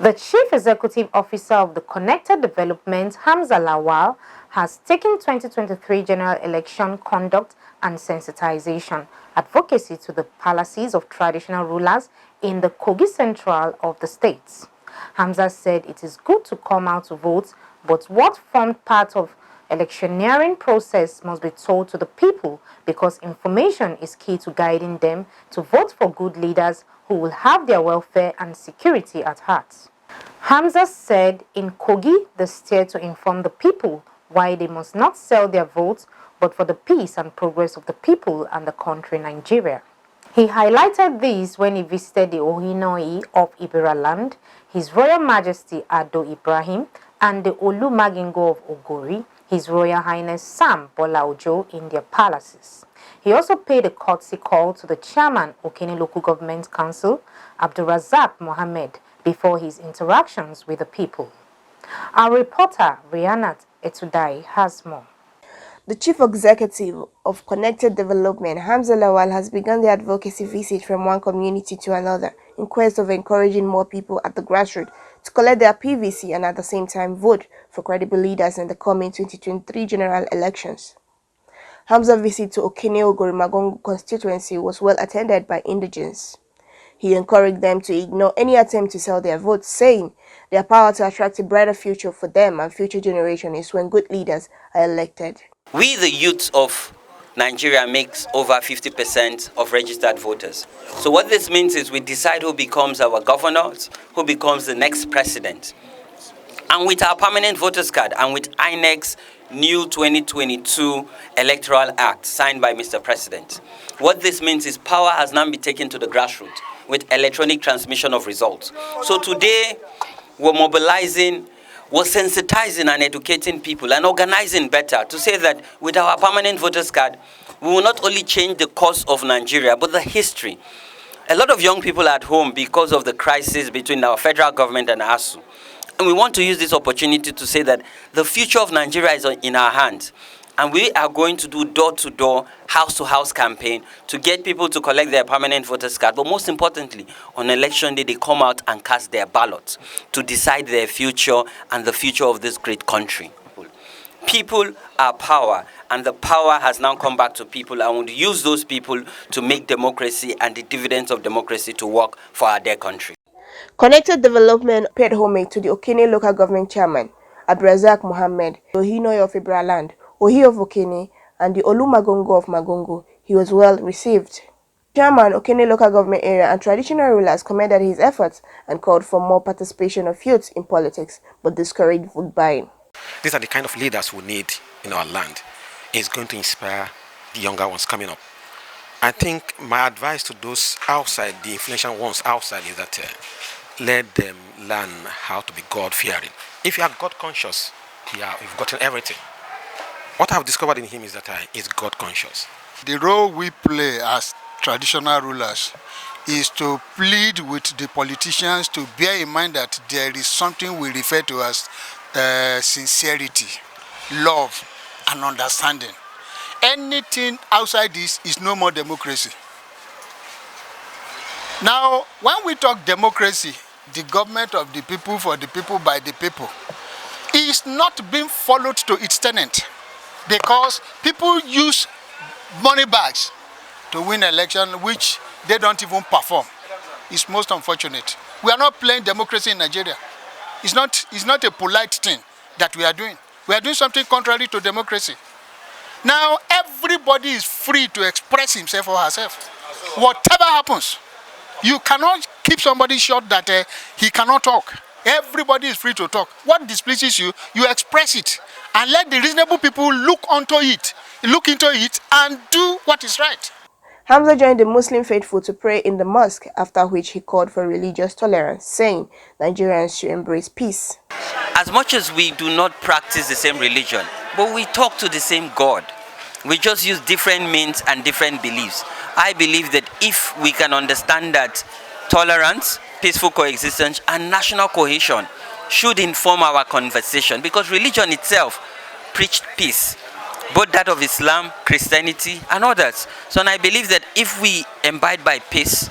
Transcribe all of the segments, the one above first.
The Chief Executive Officer of the Connected Development, Hamza Lawal, has taken 2023 general election conduct and sensitization advocacy to the palaces of traditional rulers in the Kogi Central of the states. Hamza said it is good to come out to vote, but what formed part of electioneering process must be told to the people because information is key to guiding them to vote for good leaders who will have their welfare and security at heart. Hamza said in Kogi, they steered to inform the people why they must not sell their votes, but for the peace and progress of the people and the country Nigeria. He highlighted this when he visited the Ohinoi of Ibera land, His Royal Majesty Ado Ibrahim, and the Olu Magingo of Ogori, His Royal Highness Sam Bola Ojo in their palaces. He also paid a courtesy call to the chairman Okene Local Government Council, Abdulrazak Mohammed, before his interactions with the people. Our reporter, Rihanat Etudai, has more. The Chief Executive of Connected Development, Hamza Lawal, has begun the advocacy visit from one community to another in quest of encouraging more people at the grassroots to collect their PVC and at the same time vote for credible leaders in the coming 2023 general elections. Hamza's visit to Okene Ogori constituency was well attended by indigents. He encouraged them to ignore any attempt to sell their votes, saying their power to attract a brighter future for them and future generations is when good leaders are elected. We, the youth of Nigeria, makes over 50% of registered voters. So what this means is we decide who becomes our governors, who becomes the next president. And with our permanent voters card and with INEC's new 2022 Electoral Act signed by Mr. President, what this means is power has now been taken to the grassroots with electronic transmission of results. So today, we're mobilizing, we're sensitizing and educating people and organizing better to say that with our permanent voters card, we will not only change the course of Nigeria, but the history. A lot of young people are at home because of the crisis between our federal government and ASU. And we want to use this opportunity to say that the future of Nigeria is in our hands. And we are going to do door-to-door, house-to-house campaign to get people to collect their permanent voters card. But most importantly, on election day, they come out and cast their ballots to decide their future and the future of this great country. People are power, and the power has now come back to people. I want to use those people to make democracy and the dividends of democracy to work for our dear country. Connected Development paid homage to the Okene Local Government Chairman, Abdulrazak Mohammed, the Ohinoi of Ibra land, Ohi of Okene, and the Olu Magongo of Magongo. He was well received. Chairman Okene Local Government Area and traditional rulers commended his efforts and called for more participation of youth in politics, but discouraged vote buying. These are the kind of leaders we need in our land. It's going to inspire the younger ones coming up. I think my advice to those outside, the influential ones outside, is that let them learn how to be God-fearing. If you are God-conscious, you've gotten everything. What I've discovered in him is that he's God-conscious. The role we play as traditional rulers is to plead with the politicians to bear in mind that there is something we refer to as sincerity, love, and understanding. Anything outside this is no more democracy. Now, when we talk democracy, the government of the people, for the people, by the people, is not being followed to its tenet because people use money bags to win election which they don't even perform. It's most unfortunate. We are not playing democracy in Nigeria. It's not a polite thing that we are doing. We are doing something contrary to democracy. Now, everybody is free to express himself or herself. Whatever happens, you cannot keep somebody short that he cannot talk. Everybody is free to talk. What displeases you, you express it. And let the reasonable people look into it and do what is right. Hamza joined the Muslim faithful to pray in the mosque, after which he called for religious tolerance, saying Nigerians should embrace peace. As much as we do not practice the same religion, but we talk to the same God. We just use different means and different beliefs. I believe that if we can understand that tolerance, peaceful coexistence, and national cohesion should inform our conversation, because religion itself preached peace, both that of Islam, Christianity, and others. So I believe that if we abide by peace,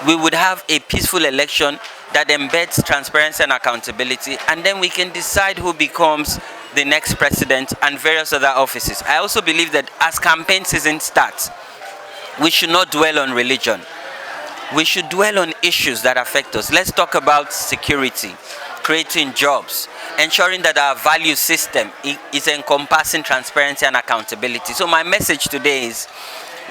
we would have a peaceful election that embeds transparency and accountability, and then we can decide who becomes the next president and various other offices. I also believe that as campaign season starts, we should not dwell on religion. We should dwell on issues that affect us. Let's talk about security, creating jobs, ensuring that our value system is encompassing transparency and accountability. So my message today is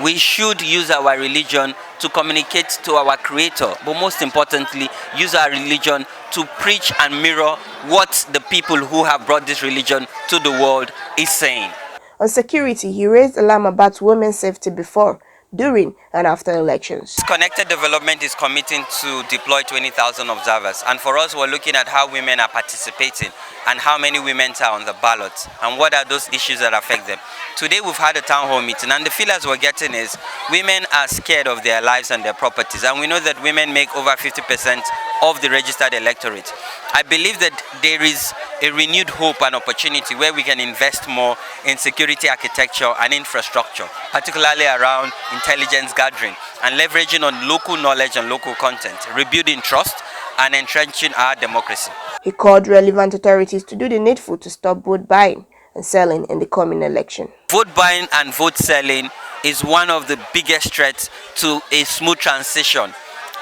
we should use our religion to communicate to our Creator, but most importantly, use our religion to preach and mirror what the people who have brought this religion to the world is saying. On security, he raised alarm about women's safety before, during and after elections. Connected Development is committing to deploy 20,000 observers, and for us we're looking at how women are participating and how many women are on the ballot and what are those issues that affect them. Today we've had a town hall meeting, and the feelers we're getting is women are scared of their lives and their properties, and we know that women make over 50% of the registered electorate. I believe that there is a renewed hope and opportunity where we can invest more in security architecture and infrastructure, particularly around intelligence gathering and leveraging on local knowledge and local content, rebuilding trust and entrenching our democracy. He called relevant authorities to do the needful to stop vote buying and selling in the coming election. Vote buying and vote selling is one of the biggest threats to a smooth transition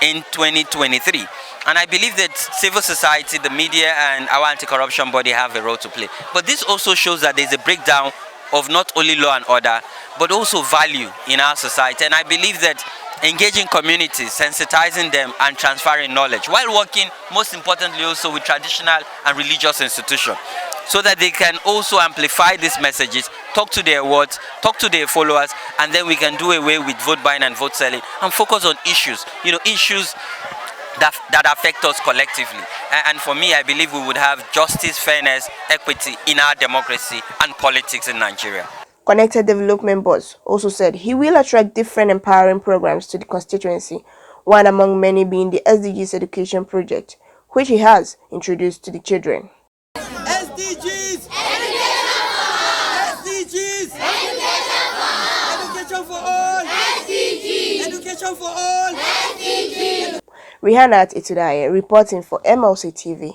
in 2023. And I believe that civil society, the media, and our anti-corruption body have a role to play. But this also shows that there's a breakdown of not only law and order, but also value in our society. And I believe that engaging communities, sensitizing them, and transferring knowledge, while working, most importantly, also with traditional and religious institutions, so that they can also amplify these messages, talk to their wards, talk to their followers, and then we can do away with vote buying and vote selling and focus on issues, issues that affect us collectively. And for me, I believe we would have justice, fairness, equity in our democracy and politics in Nigeria. Connected Development Boss also said he will attract different empowering programs to the constituency, one among many being the SDGs education project, which he has introduced to the children. SDGs! SDGs! Education for all! SDGs! Education for all! SDGs! Rihanna Itudaye reporting for MLC TV.